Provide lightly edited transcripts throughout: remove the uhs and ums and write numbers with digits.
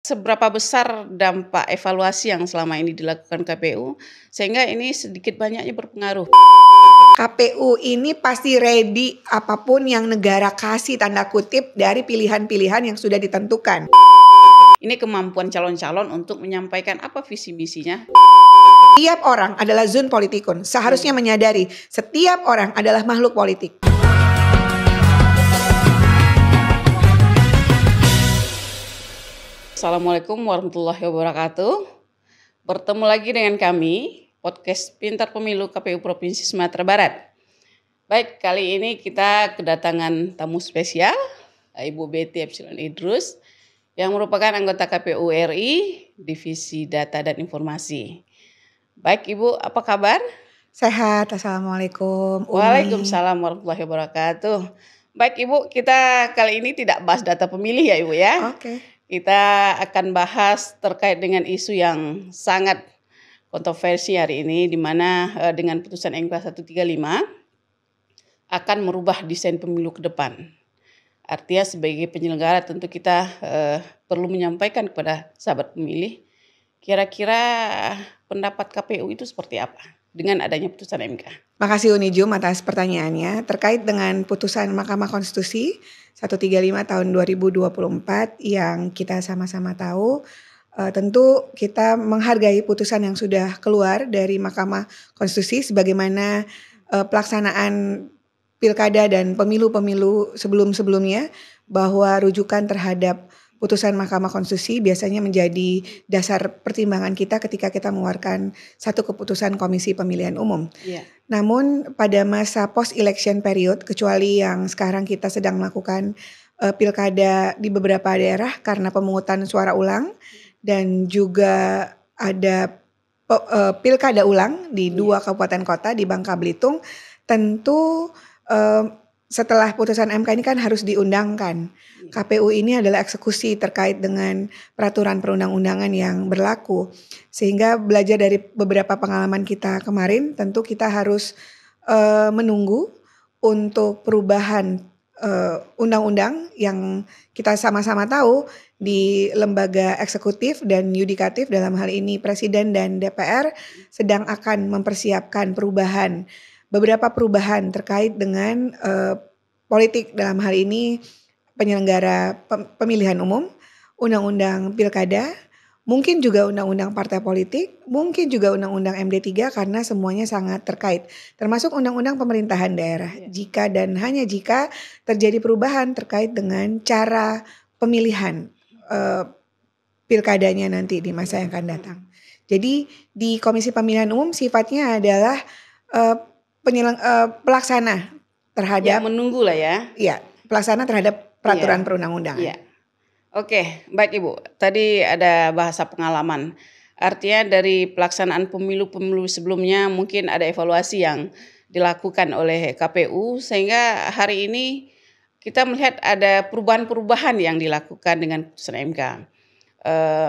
Seberapa besar dampak evaluasi yang selama ini dilakukan KPU, sehingga ini sedikit banyaknya berpengaruh. KPU ini pasti ready apapun yang negara kasih tanda kutip dari pilihan-pilihan yang sudah ditentukan. Ini kemampuan calon-calon untuk menyampaikan apa visi misinya. Setiap orang adalah zoon politikun, seharusnya menyadari setiap orang adalah makhluk politik. Assalamualaikum warahmatullahi wabarakatuh. Bertemu lagi dengan kami, podcast Pintar Pemilu KPU Provinsi Sumatera Barat. Baik, kali ini kita kedatangan tamu spesial, Ibu Betty Epsilon Idrus, yang merupakan anggota KPU RI, Divisi Data dan Informasi. Baik Ibu, apa kabar? Sehat, Assalamualaikum. Waalaikumsalam warahmatullahi wabarakatuh. Baik Ibu, kita kali ini tidak bahas data pemilih ya Ibu ya. Oke. Kita akan bahas terkait dengan isu yang sangat kontroversi hari ini, di mana dengan putusan MK 135 akan merubah desain pemilu ke depan. Artinya sebagai penyelenggara tentu kita perlu menyampaikan kepada sahabat pemilih, kira-kira pendapat KPU itu seperti apa dengan adanya putusan MK. Makasih Unijum atas pertanyaannya. Terkait dengan putusan Mahkamah Konstitusi 135 tahun 2024 yang kita sama-sama tahu, tentu kita menghargai putusan yang sudah keluar dari Mahkamah Konstitusi sebagaimana pelaksanaan pilkada dan pemilu-pemilu sebelum-sebelumnya, bahwa rujukan terhadap putusan Mahkamah Konstitusi biasanya menjadi dasar pertimbangan kita ketika kita mengeluarkan satu keputusan Komisi Pemilihan Umum. Iya. Namun pada masa post-election period, kecuali yang sekarang kita sedang melakukan pilkada di beberapa daerah karena pemungutan suara ulang, dan juga ada pilkada ulang di 2 kabupaten kota di Bangka Belitung, tentu setelah putusan MK ini kan harus diundangkan. KPU ini adalah eksekusi terkait dengan peraturan perundang-undangan yang berlaku. Sehingga belajar dari beberapa pengalaman kita kemarin, tentu kita harus menunggu untuk perubahan undang-undang yang kita sama-sama tahu di lembaga eksekutif dan yudikatif, dalam hal ini Presiden dan DPR sedang akan mempersiapkan beberapa perubahan terkait dengan politik, dalam hal ini penyelenggara pemilihan umum, undang-undang pilkada, mungkin juga undang-undang partai politik, mungkin juga undang-undang MD3 karena semuanya sangat terkait. Termasuk undang-undang pemerintahan daerah. Jika dan hanya jika terjadi perubahan terkait dengan cara pemilihan pilkadanya nanti di masa yang akan datang. Jadi di Komisi Pemilihan Umum sifatnya adalah pelaksana terhadap, Ya, menunggu lah ya. Ya, pelaksana terhadap peraturan perundang-undangan. Iya. Oke, baik Ibu. Tadi ada bahasa pengalaman. Artinya dari pelaksanaan pemilu-pemilu sebelumnya mungkin ada evaluasi yang dilakukan oleh KPU, sehingga hari ini kita melihat ada perubahan-perubahan yang dilakukan dengan putusan MK.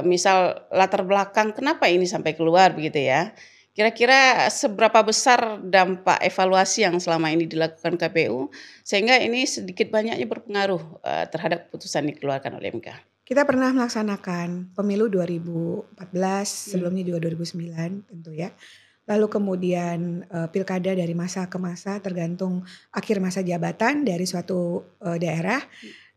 Misal latar belakang kenapa ini sampai keluar begitu ya. Kira-kira seberapa besar dampak evaluasi yang selama ini dilakukan KPU, sehingga ini sedikit banyaknya berpengaruh terhadap putusan yang dikeluarkan oleh MK. Kita pernah melaksanakan pemilu 2014, sebelumnya juga 2009 tentu ya. Lalu kemudian pilkada dari masa ke masa tergantung akhir masa jabatan dari suatu daerah.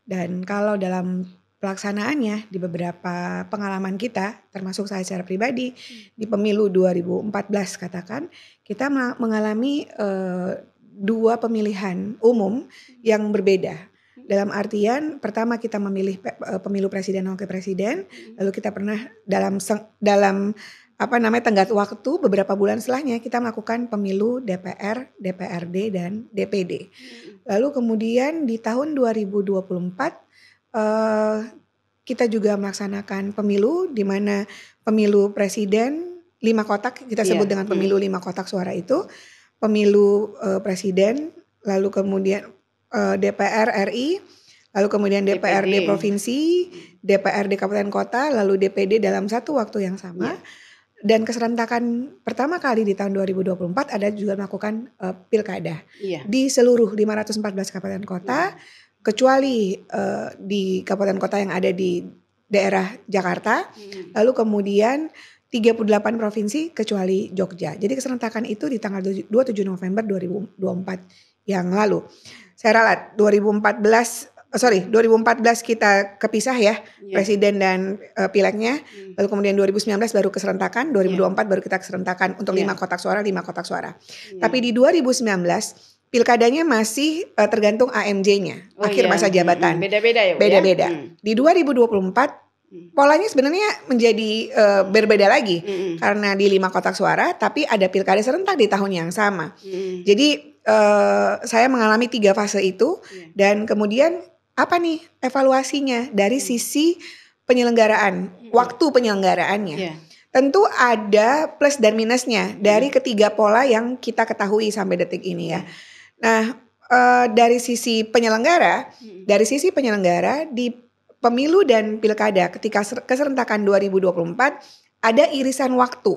Dan kalau dalam pelaksanaannya di beberapa pengalaman kita, termasuk saya secara pribadi di pemilu 2014 katakan, kita mengalami 2 pemilihan umum yang berbeda. Dalam artian pertama kita memilih pemilu presiden dan wakil presiden, lalu kita pernah dalam tenggat waktu beberapa bulan setelahnya kita melakukan pemilu DPR, DPRD dan DPD. Lalu kemudian di tahun 2024 kita juga melaksanakan pemilu, di mana pemilu presiden 5 kotak, kita sebut dengan pemilu 5 kotak suara itu, pemilu presiden, lalu kemudian DPR RI, lalu kemudian DPRD provinsi, DPRD kabupaten kota, lalu DPD dalam satu waktu yang sama. Dan keserentakan pertama kali di tahun 2024 ada juga melakukan pilkada di seluruh 514 kabupaten kota, kecuali di kabupaten kota yang ada di daerah Jakarta, lalu kemudian 38 provinsi kecuali Jogja. Jadi keserentakan itu di tanggal 27 November 2024 yang lalu. Saya ralat 2014 kita kepisah ya, presiden dan pileknya. Lalu kemudian 2019 baru keserentakan, 2024 baru kita keserentakan untuk 5 kotak suara. Tapi di 2019 pilkadanya masih tergantung AMJ-nya, akhir masa jabatan. Beda-beda ya? Beda-beda. Di 2024 polanya sebenarnya menjadi berbeda lagi karena di 5 kotak suara, tapi ada pilkada serentak di tahun yang sama. Jadi saya mengalami 3 fase itu dan kemudian apa nih evaluasinya dari sisi penyelenggaraan, waktu penyelenggaraannya. Tentu ada plus dan minusnya dari ketiga pola yang kita ketahui sampai detik ini ya. Nah, dari sisi penyelenggara di pemilu dan pilkada ketika keserentakan 2024 ada irisan waktu.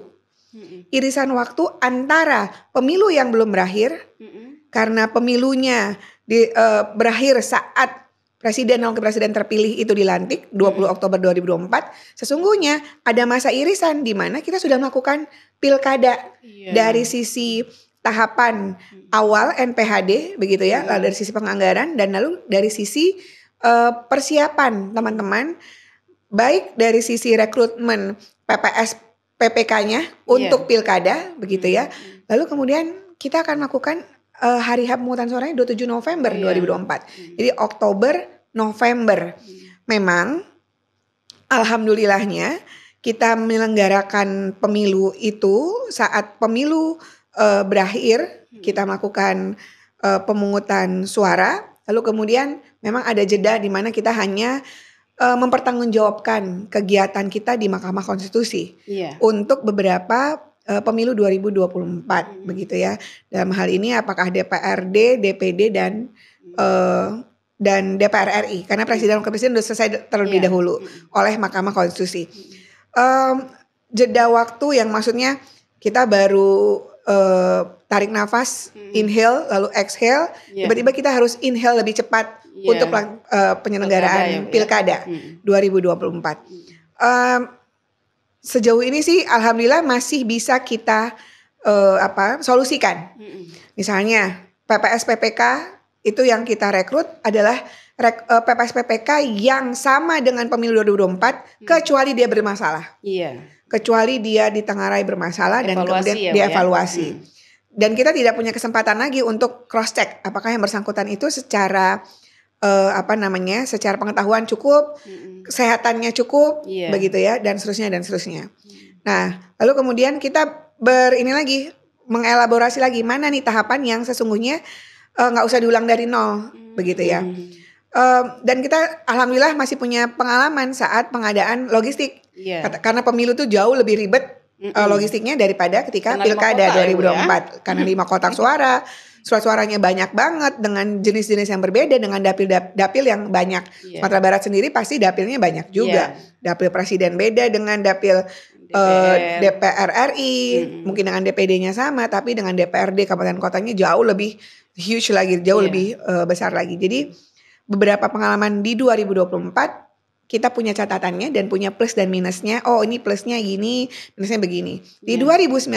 Irisan waktu antara pemilu yang belum berakhir karena pemilunya berakhir saat presiden dan wakil presiden terpilih itu dilantik 20 Oktober 2024, sesungguhnya ada masa irisan di mana kita sudah melakukan pilkada dari sisi tahapan awal NPHD begitu ya, lalu dari sisi penganggaran dan lalu dari sisi persiapan teman-teman, baik dari sisi rekrutmen PPS PPK-nya untuk pilkada begitu ya. Lalu kemudian kita akan melakukan hari H pemungutan suaranya 27 November 2024. Jadi Oktober, November. Memang alhamdulillahnya kita menyelenggarakan pemilu itu saat pemilu berakhir, kita melakukan pemungutan suara. Lalu kemudian memang ada jeda di mana kita hanya mempertanggungjawabkan kegiatan kita di Mahkamah Konstitusi untuk beberapa pemilu 2024 begitu ya. Dalam hal ini apakah DPRD, DPD dan DPR RI karena presiden dan wakil presiden sudah selesai terlebih dahulu oleh Mahkamah Konstitusi. Jeda waktu yang maksudnya kita baru tarik nafas, inhale lalu exhale, tiba-tiba kita harus inhale lebih cepat untuk penyelenggaraan pilkada 2024. Sejauh ini sih alhamdulillah masih bisa kita solusikan. Misalnya PPS PPK itu yang kita rekrut adalah PPS PPK yang sama dengan pemilu 2024 kecuali dia bermasalah. Kecuali dia ditengarai bermasalah dan kemudian dievaluasi. Dan kita tidak punya kesempatan lagi untuk cross check apakah yang bersangkutan itu secara secara pengetahuan cukup, kesehatannya cukup, begitu ya, dan seterusnya. Nah, lalu kemudian kita mengelaborasi lagi mana nih tahapan yang sesungguhnya nggak usah diulang dari nol, begitu ya. Dan kita alhamdulillah masih punya pengalaman saat pengadaan logistik, karena pemilu tuh jauh lebih ribet logistiknya daripada ketika pilkada 2024, karena 5 kotak suara. Surat suaranya banyak banget dengan jenis-jenis yang berbeda dengan dapil yang banyak. Sumatera Barat sendiri pasti dapilnya banyak juga. Dapil presiden beda dengan dapil DPR RI, mungkin dengan DPD-nya sama, tapi dengan DPRD kabupaten kotanya jauh lebih huge lagi, jauh lebih besar lagi. Jadi beberapa pengalaman di 2024 kita punya catatannya dan punya plus dan minusnya. Oh ini plusnya gini, minusnya begini. Di 2019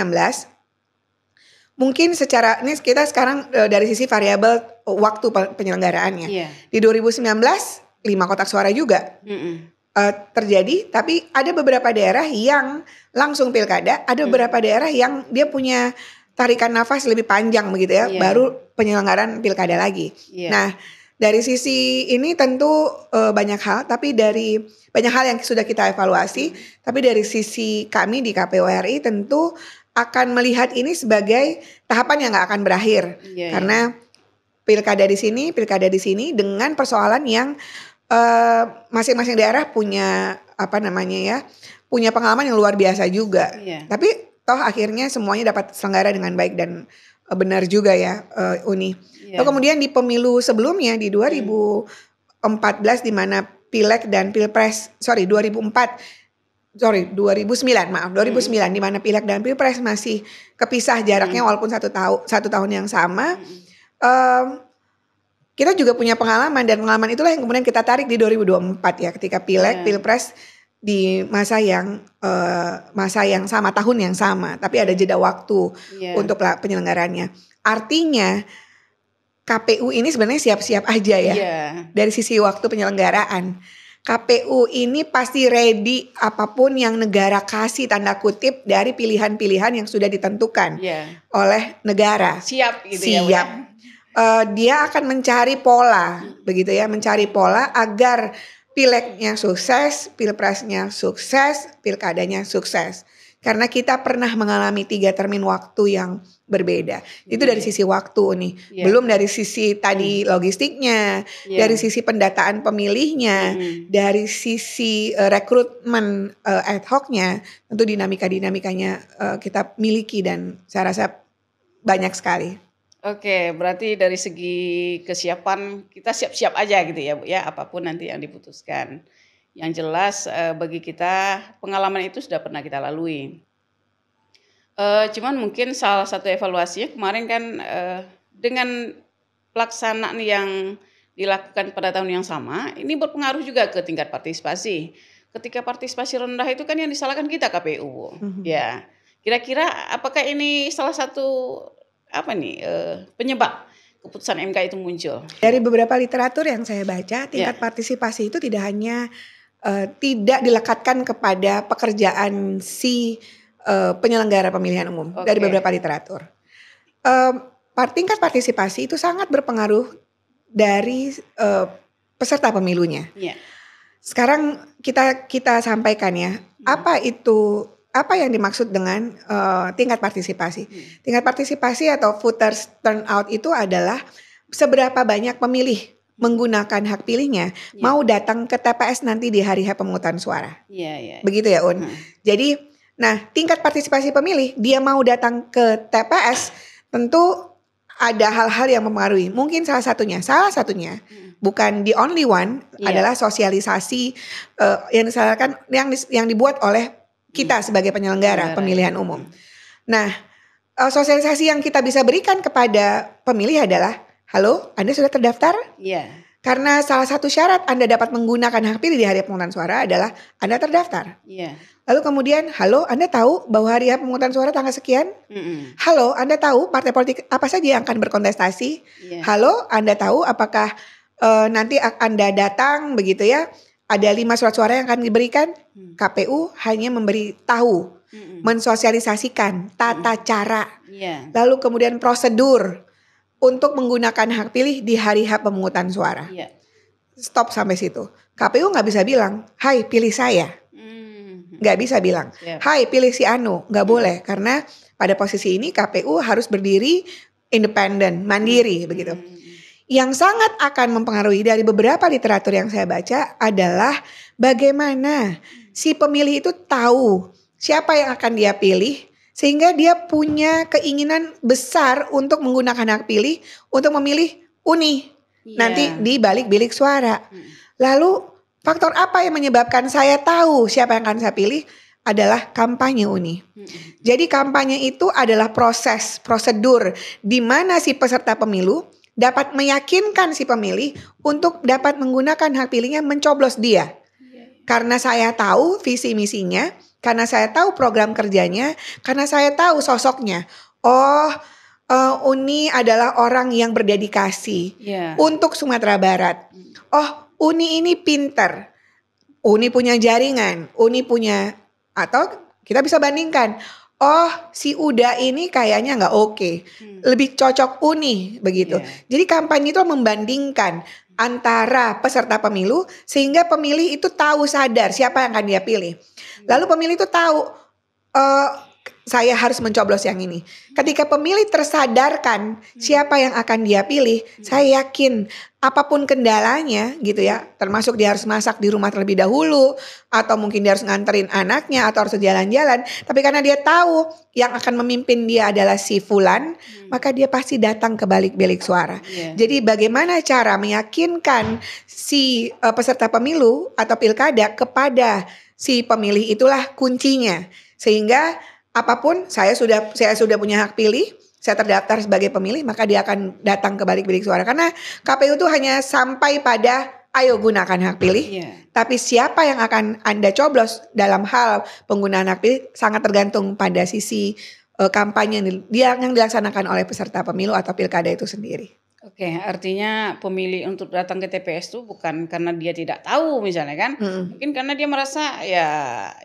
mungkin secara ini kita sekarang dari sisi variabel waktu penyelenggaraannya. Di 2019 5 kotak suara juga terjadi, tapi ada beberapa daerah yang langsung pilkada, ada beberapa daerah yang dia punya tarikan nafas lebih panjang begitu ya, baru penyelenggaraan pilkada lagi. Nah, dari sisi ini tentu banyak hal, tapi dari banyak hal yang sudah kita evaluasi, tapi dari sisi kami di KPU RI tentu akan melihat ini sebagai tahapan yang nggak akan berakhir karena pilkada di sini dengan persoalan yang masing-masing daerah punya punya pengalaman yang luar biasa juga. Tapi toh akhirnya semuanya dapat selenggara dengan baik dan benar juga ya Uni. Lalu kemudian di pemilu sebelumnya di 2014 di mana Pileg dan Pilpres 2009 di mana Pileg dan Pilpres masih kepisah jaraknya walaupun satu tahun yang sama. kita juga punya pengalaman, dan pengalaman itulah yang kemudian kita tarik di 2024 ya, ketika pileg, pilpres di masa yang sama, tahun yang sama, tapi ada jeda waktu untuk penyelenggarannya. Artinya KPU ini sebenarnya siap-siap aja ya dari sisi waktu penyelenggaraan. KPU ini pasti ready apapun yang negara kasih, tanda kutip, dari pilihan-pilihan yang sudah ditentukan oleh negara. Siap gitu siap. ya. Dia akan mencari pola, begitu ya, mencari pola agar pilegnya sukses, pilpresnya sukses, pilkadanya sukses. Karena kita pernah mengalami 3 termin waktu yang berbeda. Itu dari sisi waktu nih. Belum dari sisi tadi logistiknya, dari sisi pendataan pemilihnya, dari sisi rekrutmen ad hoc-nya. Tentu dinamika-dinamikanya kita miliki, dan saya rasa banyak sekali. Oke, berarti dari segi kesiapan kita siap-siap aja gitu ya Bu ya, apapun nanti yang diputuskan. Yang jelas bagi kita pengalaman itu sudah pernah kita lalui. Cuman mungkin salah satu evaluasinya kemarin kan dengan pelaksanaan yang dilakukan pada tahun yang sama, ini berpengaruh juga ke tingkat partisipasi. Ketika partisipasi rendah itu kan yang disalahkan kita KPU, ya. Kira-kira apakah ini salah satu penyebab keputusan MK itu muncul? Dari beberapa literatur yang saya baca, tingkat partisipasi itu tidak hanya tidak dilekatkan kepada pekerjaan si penyelenggara pemilihan umum. Dari beberapa literatur. Tingkat partisipasi itu sangat berpengaruh dari peserta pemilunya. Sekarang kita sampaikan ya, apa yang dimaksud dengan tingkat partisipasi? Tingkat partisipasi atau voters turnout itu adalah seberapa banyak pemilih menggunakan hak pilihnya mau datang ke TPS nanti di hari pemungutan suara. Begitu ya Un. Jadi, tingkat partisipasi pemilih, dia mau datang ke TPS, tentu ada hal-hal yang mempengaruhi. Mungkin salah satunya, bukan the only one, adalah sosialisasi yang disarankan, yang dibuat oleh kita sebagai penyelenggara pemilihan umum. Nah, sosialisasi yang kita bisa berikan kepada pemilih adalah, halo, Anda sudah terdaftar? Karena salah satu syarat Anda dapat menggunakan hak pilih di hari pemungutan suara adalah Anda terdaftar. Lalu kemudian, halo, Anda tahu bahwa hari pemungutan suara tanggal sekian? Halo, Anda tahu partai politik apa saja yang akan berkontestasi? Halo, Anda tahu apakah nanti Anda datang begitu ya? Ada 5 surat suara yang akan diberikan. KPU hanya memberi tahu, mensosialisasikan tata cara, lalu kemudian prosedur untuk menggunakan hak pilih di hari pemungutan suara. Stop sampai situ. KPU nggak bisa bilang, hai pilih saya. Nggak bisa bilang, hai pilih si Anu. Nggak boleh, karena pada posisi ini KPU harus berdiri independen, mandiri begitu. Yang sangat akan mempengaruhi dari beberapa literatur yang saya baca adalah bagaimana si pemilih itu tahu siapa yang akan dia pilih, sehingga dia punya keinginan besar untuk menggunakan hak pilih untuk memilih Uni nanti di balik bilik suara. Lalu faktor apa yang menyebabkan saya tahu siapa yang akan saya pilih? Adalah kampanye Uni. Jadi kampanye itu adalah prosedur di mana si peserta pemilu dapat meyakinkan si pemilih untuk dapat menggunakan hak pilihnya mencoblos dia. Karena saya tahu visi misinya, karena saya tahu program kerjanya, karena saya tahu sosoknya. Uni adalah orang yang berdedikasi untuk Sumatera Barat. Uni ini pinter. Uni punya jaringan, Uni punya, atau kita bisa bandingkan. Si Uda ini kayaknya nggak oke. Lebih cocok Uni begitu. Jadi kampanye itu membandingkan antara peserta pemilu sehingga pemilih itu tahu, sadar siapa yang akan dia pilih. Lalu pemilih itu tahu saya harus mencoblos yang ini. Ketika pemilih tersadarkan siapa yang akan dia pilih, saya yakin apapun kendalanya gitu ya, termasuk dia harus masak di rumah terlebih dahulu, atau mungkin dia harus nganterin anaknya, atau harus jalan-jalan, tapi karena dia tahu yang akan memimpin dia adalah si Fulan, maka dia pasti datang ke balik bilik suara. Jadi bagaimana cara meyakinkan si peserta pemilu atau pilkada kepada si pemilih, itulah kuncinya. Sehingga apapun saya sudah punya hak pilih, saya terdaftar sebagai pemilih, maka dia akan datang ke balik bilik suara. Karena KPU itu hanya sampai pada ayo gunakan hak pilih. Tapi siapa yang akan Anda coblos dalam hal penggunaan hak pilih sangat tergantung pada sisi kampanye yang dilaksanakan oleh peserta pemilu atau pilkada itu sendiri. Oke, artinya pemilih untuk datang ke TPS itu bukan karena dia tidak tahu misalnya kan, mungkin karena dia merasa ya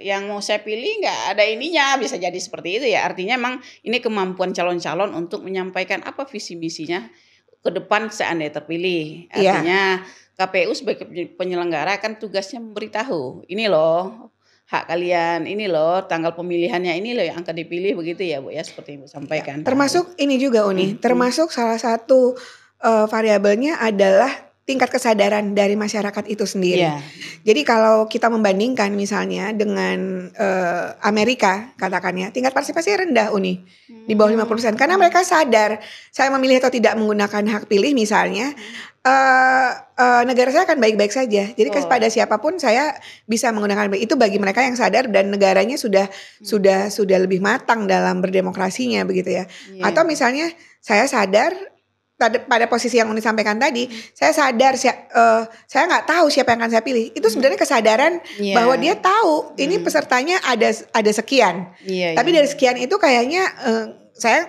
yang mau saya pilih nggak ada ininya, bisa jadi seperti itu ya. Artinya memang ini kemampuan calon-calon untuk menyampaikan apa visi misinya ke depan seandainya terpilih. Artinya KPU sebagai penyelenggara kan tugasnya memberitahu, ini loh hak kalian, ini loh tanggal pemilihannya, ini loh yang akan dipilih, begitu ya Bu ya, seperti Ibu sampaikan. Termasuk ini juga Uni, termasuk salah satu variabelnya adalah tingkat kesadaran dari masyarakat itu sendiri. Jadi kalau kita membandingkan misalnya dengan Amerika katakannya, tingkat partisipasi rendah Uni, di bawah 50%. Karena mereka sadar saya memilih atau tidak menggunakan hak pilih misalnya, negara saya akan baik-baik saja. Jadi kepada siapapun saya bisa menggunakan itu bagi mereka yang sadar dan negaranya sudah lebih matang dalam berdemokrasinya begitu ya. Atau misalnya saya sadar pada posisi yang Uni sampaikan tadi, saya sadar saya nggak tahu siapa yang akan saya pilih. Itu sebenarnya kesadaran bahwa dia tahu ini pesertanya ada sekian. Tapi dari sekian itu kayaknya saya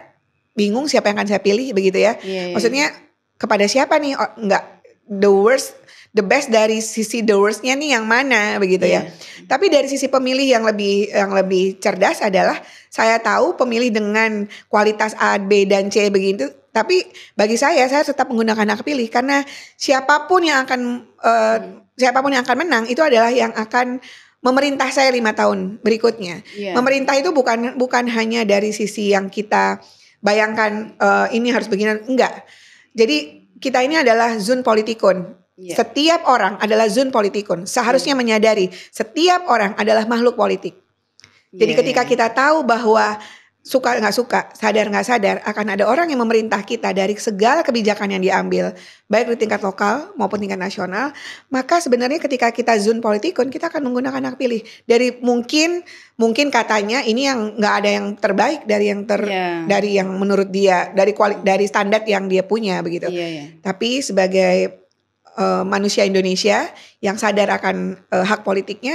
bingung siapa yang akan saya pilih begitu ya. Maksudnya kepada siapa nih? Enggak, the best dari sisi the worst-nya nih yang mana begitu ya. Tapi dari sisi pemilih yang lebih cerdas adalah saya tahu pemilih dengan kualitas A, B dan C begitu. Tapi bagi saya tetap menggunakan hak pilih karena siapapun yang akan menang itu adalah yang akan memerintah saya 5 tahun berikutnya. Memerintah itu bukan hanya dari sisi yang kita bayangkan ini harus begini, enggak. Jadi kita ini adalah zon politikon. Setiap orang adalah zon politikon. Seharusnya menyadari setiap orang adalah makhluk politik. Jadi ketika kita tahu bahwa suka nggak suka, sadar nggak sadar akan ada orang yang memerintah kita dari segala kebijakan yang diambil, baik di tingkat lokal maupun tingkat nasional, maka sebenarnya ketika kita zon politikon kita akan menggunakan hak pilih. Dari mungkin katanya ini yang nggak ada yang terbaik dari yang menurut dia dari standar yang dia punya begitu. Tapi sebagai manusia Indonesia yang sadar akan hak politiknya,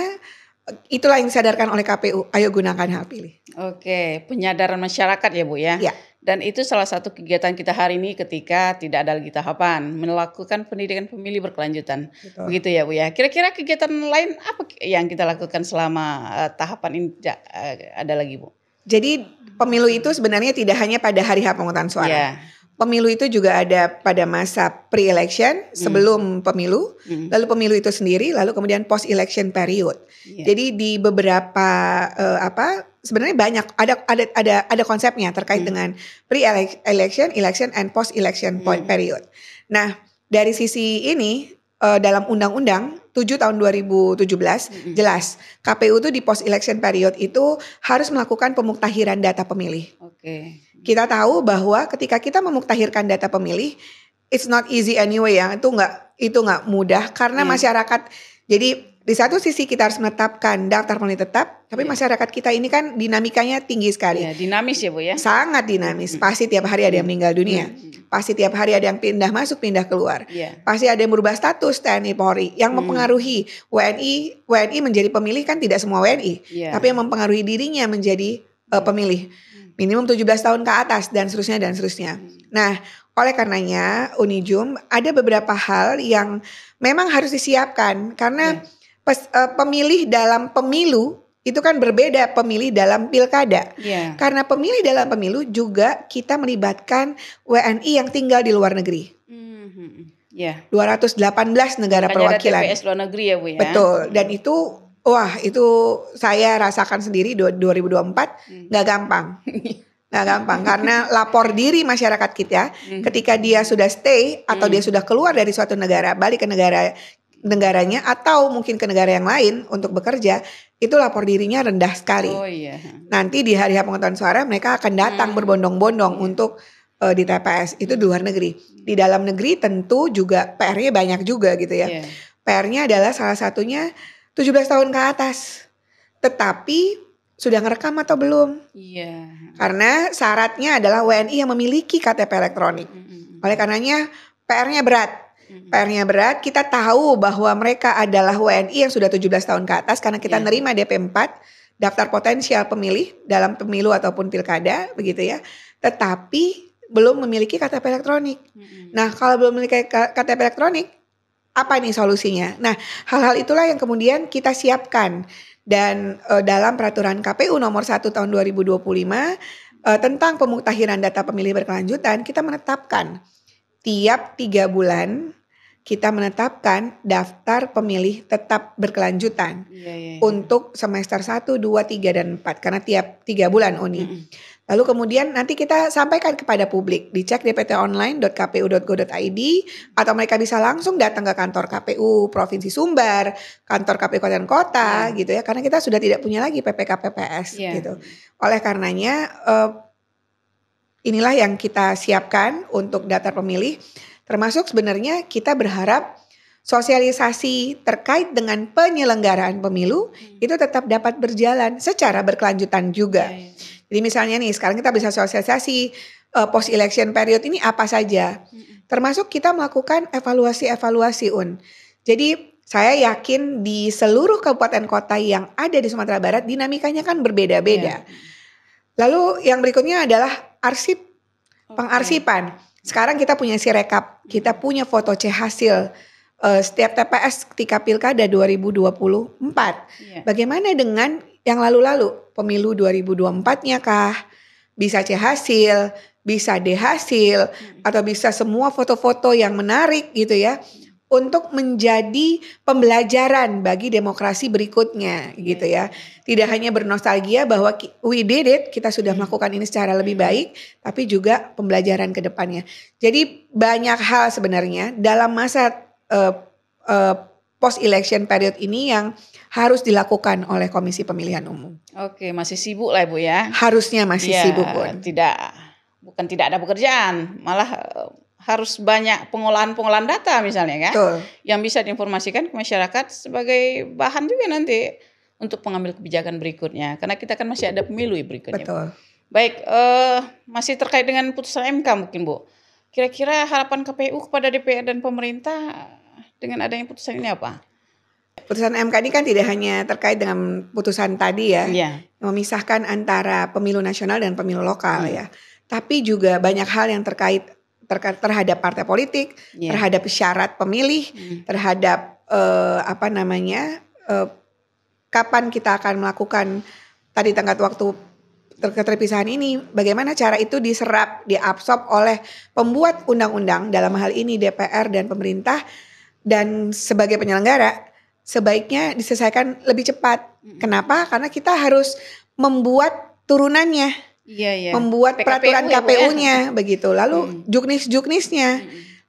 itulah yang disadarkan oleh KPU. Ayo gunakan hak pilih. Oke, penyadaran masyarakat ya Bu ya. Dan itu salah satu kegiatan kita hari ini ketika tidak ada lagi tahapan, melakukan pendidikan pemilih berkelanjutan. Begitu ya Bu ya. Kira-kira kegiatan lain apa yang kita lakukan selama tahapan ini ada lagi Bu? Jadi pemilu itu sebenarnya tidak hanya pada hari H pemungutan suara. Pemilu itu juga ada pada masa pre-election sebelum pemilu, lalu pemilu itu sendiri, lalu kemudian post-election period. Jadi di beberapa sebenarnya banyak ada konsepnya terkait dengan pre-election, election, and post-election period. Nah dari sisi ini dalam Undang-Undang 7 tahun 2017 jelas KPU itu di post-election period itu harus melakukan pemuktahiran data pemilih. Kita tahu bahwa ketika kita memuktahirkan data pemilih, it's not easy anyway ya, itu nggak mudah karena masyarakat. Jadi di satu sisi kita harus menetapkan daftar pemilih tetap, tapi masyarakat kita ini kan dinamikanya tinggi sekali. Dinamis ya Bu ya. Sangat dinamis. Pasti tiap hari ada yang meninggal dunia. Pasti tiap hari ada yang pindah masuk, pindah keluar. Pasti ada yang berubah status TNI Polri yang mempengaruhi WNI menjadi pemilih kan tidak semua WNI, tapi yang mempengaruhi dirinya menjadi pemilih. Minimum 17 tahun ke atas dan seterusnya. Nah, oleh karenanya Unijum ada beberapa hal yang memang harus disiapkan karena pemilih dalam pemilu itu kan berbeda pemilih dalam pilkada. Karena pemilih dalam pemilu juga kita melibatkan WNI yang tinggal di luar negeri. 218 negara perwakilan. TPS luar negeri ya Bu ya. Betul, dan itu saya rasakan sendiri 2024 nggak gampang. Nggak gampang karena lapor diri masyarakat kita ketika dia sudah stay atau dia sudah keluar dari suatu negara balik ke negaranya atau mungkin ke negara yang lain untuk bekerja, itu lapor dirinya rendah sekali. Nanti di hari pemungutan suara mereka akan datang berbondong-bondong untuk di TPS itu di luar negeri. Di dalam negeri tentu juga PR-nya banyak juga gitu ya. PR-nya adalah salah satunya 17 tahun ke atas. Tetapi sudah ngerekam atau belum. Iya. Karena syaratnya adalah WNI yang memiliki KTP elektronik. Oleh karenanya PR-nya berat. PR-nya berat, kita tahu bahwa mereka adalah WNI yang sudah 17 tahun ke atas karena kita nerima DP4, daftar potensial pemilih dalam pemilu ataupun pilkada, begitu ya. Tetapi belum memiliki KTP elektronik. Nah, kalau belum memiliki KTP elektronik, apa nih solusinya? Nah, hal-hal itulah yang kemudian kita siapkan. Dan dalam peraturan KPU nomor 1 tahun 2025 tentang pemuktahiran data pemilih berkelanjutan, kita menetapkan tiap 3 bulan kita menetapkan daftar pemilih tetap berkelanjutan untuk semester 1, 2, 3, dan 4 karena tiap 3 bulan Uni. Lalu kemudian nanti kita sampaikan kepada publik, dicek dptonline.kpu.go.id atau mereka bisa langsung datang ke kantor KPU Provinsi Sumbar, kantor KPU Kabupaten Kota gitu ya, karena kita sudah tidak punya lagi PPK-PPS gitu. Oleh karenanya inilah yang kita siapkan untuk daftar pemilih, termasuk sebenarnya kita berharap sosialisasi terkait dengan penyelenggaraan pemilu itu tetap dapat berjalan secara berkelanjutan juga. Jadi misalnya nih sekarang kita bisa sosialisasi post election period ini apa saja. Termasuk kita melakukan evaluasi-evaluasi Jadi saya yakin di seluruh kabupaten kota yang ada di Sumatera Barat dinamikanya kan berbeda-beda. Lalu yang berikutnya adalah arsip, pengarsipan. Sekarang kita punya Sirekap, kita punya foto C hasil setiap TPS ketika Pilkada 2024. Bagaimana dengan yang lalu-lalu? Pemilu 2024-nya kah? Bisa C hasil, bisa D hasil, atau bisa semua foto-foto yang menarik gitu ya. Untuk menjadi pembelajaran bagi demokrasi berikutnya gitu ya. Tidak hanya bernostalgia bahwa we did it, kita sudah melakukan ini secara lebih baik, tapi juga pembelajaran ke depannya. Jadi banyak hal sebenarnya dalam masa post election period ini yang harus dilakukan oleh Komisi Pemilihan Umum. Oke, masih sibuk lah Ibu ya. Harusnya masih sibuk Bun. Bukan tidak ada pekerjaan, malah harus banyak pengolahan data misalnya kan. Betul. Yang bisa diinformasikan ke masyarakat sebagai bahan juga nanti untuk pengambil kebijakan berikutnya. Karena kita kan masih ada pemilu berikutnya. Betul. Baik, masih terkait dengan putusan MK mungkin Bu. Kira-kira harapan KPU kepada DPR dan pemerintah dengan adanya putusan ini apa? Putusan MK ini kan tidak hanya terkait dengan putusan tadi ya, memisahkan antara pemilu nasional dan pemilu lokal ya. Tapi juga banyak hal yang terkait terhadap partai politik, terhadap syarat pemilih, terhadap kapan kita akan melakukan tadi tenggat waktu keterpisahan ini, bagaimana cara itu diserap, diabsorb oleh pembuat undang-undang, dalam hal ini DPR dan pemerintah, dan sebagai penyelenggara sebaiknya diselesaikan lebih cepat. Kenapa? Karena kita harus membuat turunannya. Membuat peraturan KPU-nya begitu. Lalu juknis-juknisnya.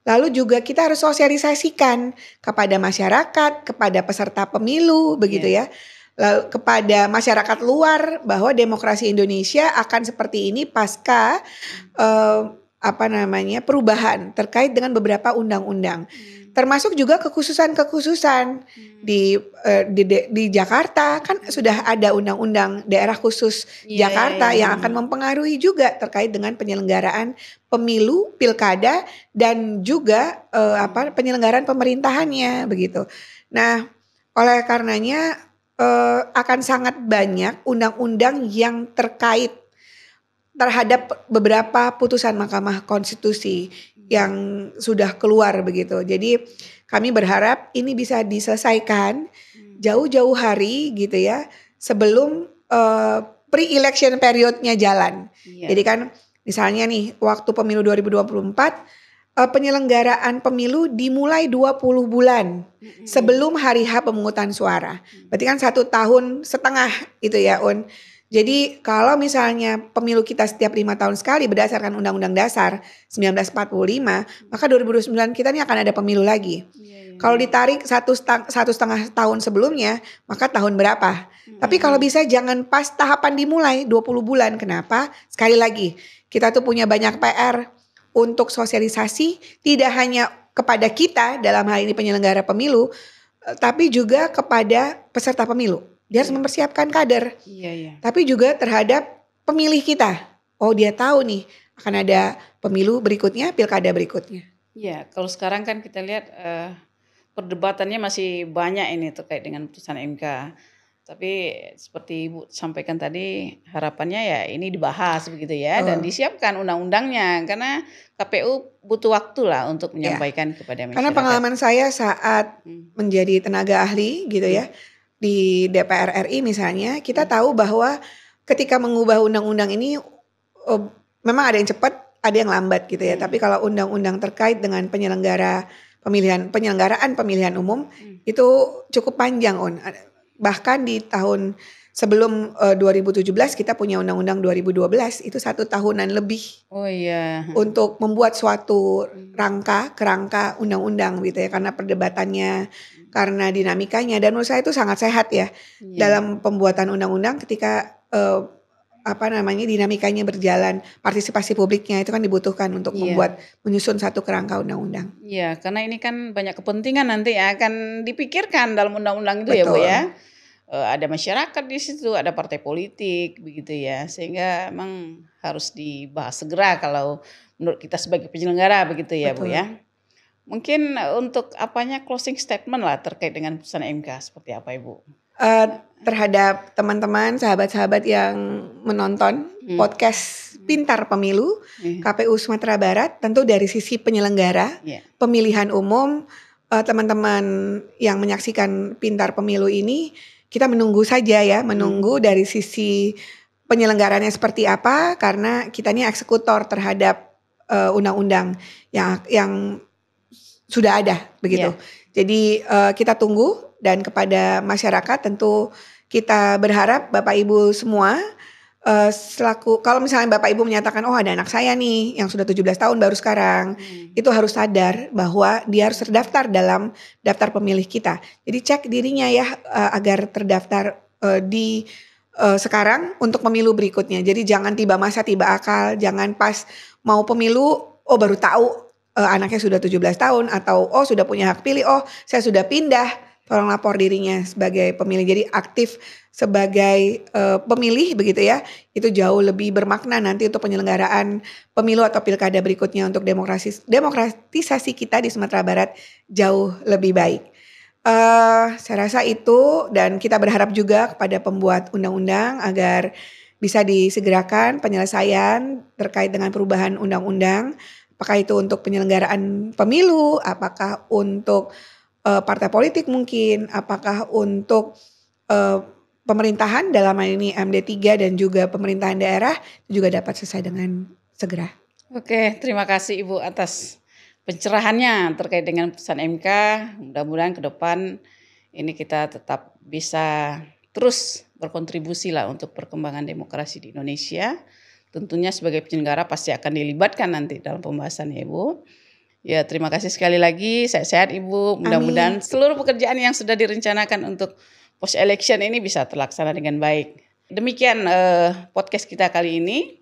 Lalu juga kita harus sosialisasikan kepada masyarakat, kepada peserta pemilu begitu ya. Lalu kepada masyarakat luar bahwa demokrasi Indonesia akan seperti ini pasca perubahan terkait dengan beberapa undang-undang. Termasuk juga kekhususan-kekhususan di Jakarta kan sudah ada undang-undang daerah khusus Jakarta yang akan mempengaruhi juga terkait dengan penyelenggaraan pemilu, pilkada dan juga penyelenggaraan pemerintahannya begitu. Nah, oleh karenanya akan sangat banyak undang-undang yang terkait terhadap beberapa putusan Mahkamah Konstitusi yang sudah keluar begitu. Jadi kami berharap ini bisa diselesaikan jauh-jauh hari gitu ya sebelum pre-election periodnya jalan. Jadi kan misalnya nih waktu pemilu 2024 penyelenggaraan pemilu dimulai 20 bulan sebelum hari H pemungutan suara. Berarti kan 1,5 tahun itu ya Jadi kalau misalnya pemilu kita setiap 5 tahun sekali berdasarkan Undang-Undang Dasar 1945, maka 2029 kita ini akan ada pemilu lagi. Kalau ditarik 1,5 tahun sebelumnya, maka tahun berapa? Tapi kalau bisa jangan pas tahapan dimulai 20 bulan. Kenapa? Sekali lagi, kita tuh punya banyak PR untuk sosialisasi, tidak hanya kepada kita dalam hal ini penyelenggara pemilu, tapi juga kepada peserta pemilu. Dia harus mempersiapkan kader. Iya, iya. Tapi juga terhadap pemilih kita. Oh, dia tahu nih akan ada pemilu berikutnya, pilkada berikutnya. Iya, kalau sekarang kan kita lihat perdebatannya masih banyak ini terkait dengan putusan MK. Tapi seperti Ibu sampaikan tadi, harapannya ya ini dibahas begitu ya, dan disiapkan undang-undangnya, karena KPU butuh waktu lah untuk Ya. menyampaikan kepada Karena masyarakat. pengalaman saya saat menjadi tenaga ahli gitu ya di DPR RI misalnya, kita tahu bahwa ketika mengubah undang-undang ini memang ada yang cepat, ada yang lambat gitu ya. Tapi kalau undang-undang terkait dengan penyelenggaraan pemilihan umum itu cukup panjang, bahkan di tahun sebelum 2017 kita punya undang-undang 2012 itu 1 tahunan lebih. Oh iya. Untuk membuat suatu kerangka undang-undang gitu ya, karena perdebatannya, karena dinamikanya, dan menurut saya itu sangat sehat ya dalam pembuatan undang-undang ketika dinamikanya berjalan, partisipasi publiknya itu kan dibutuhkan untuk menyusun satu kerangka undang-undang. Iya, karena ini kan banyak kepentingan nanti ya akan dipikirkan dalam undang-undang itu. Betul. Ya Bu ya. Ada masyarakat di situ, ada partai politik begitu ya, sehingga memang harus dibahas segera kalau menurut kita sebagai penyelenggara begitu ya. Betul. Bu ya. Mungkin untuk closing statement lah terkait dengan putusan MK seperti apa Ibu? Terhadap teman-teman, sahabat-sahabat yang menonton podcast Pintar Pemilu KPU Sumatera Barat, tentu dari sisi penyelenggara pemilihan umum, teman-teman yang menyaksikan Pintar Pemilu ini, kita menunggu saja ya, menunggu dari sisi penyelenggarannya seperti apa, karena kita ini eksekutor terhadap undang-undang yang sudah ada begitu. Jadi kita tunggu, dan kepada masyarakat tentu kita berharap Bapak Ibu semua kalau misalnya Bapak Ibu menyatakan ada anak saya nih yang sudah 17 tahun baru sekarang, itu harus sadar bahwa dia harus terdaftar dalam daftar pemilih kita. Jadi cek dirinya ya agar terdaftar di sekarang untuk pemilu berikutnya. Jadi jangan tiba masa tiba akal, jangan pas mau pemilu baru tahu anaknya sudah 17 tahun atau sudah punya hak pilih, saya sudah pindah. Tolong lapor dirinya sebagai pemilih. Jadi aktif sebagai pemilih begitu ya. Itu jauh lebih bermakna nanti untuk penyelenggaraan pemilu atau pilkada berikutnya, untuk demokratisasi kita di Sumatera Barat jauh lebih baik. Saya rasa itu, dan kita berharap juga kepada pembuat undang-undang agar bisa disegerakan penyelesaian terkait dengan perubahan undang-undang. Apakah itu untuk penyelenggaraan pemilu, apakah untuk partai politik mungkin, apakah untuk pemerintahan dalam hal ini MD3 dan juga pemerintahan daerah juga dapat selesai dengan segera. Oke, terima kasih Ibu atas pencerahannya terkait dengan putusan MK. Mudah-mudahan ke depan ini kita tetap bisa terus berkontribusi lah untuk perkembangan demokrasi di Indonesia. Tentunya sebagai penyelenggara pasti akan dilibatkan nanti dalam pembahasan ya Ibu. Ya, terima kasih sekali lagi. Sehat-sehat Ibu. Mudah-mudahan seluruh pekerjaan yang sudah direncanakan untuk post election ini bisa terlaksana dengan baik. Demikian podcast kita kali ini.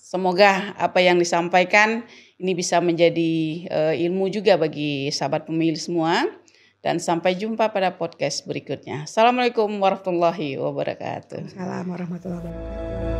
Semoga apa yang disampaikan ini bisa menjadi ilmu juga bagi sahabat pemilih semua. Dan sampai jumpa pada podcast berikutnya. Assalamualaikum warahmatullahi wabarakatuh. Assalamualaikum warahmatullahi wabarakatuh.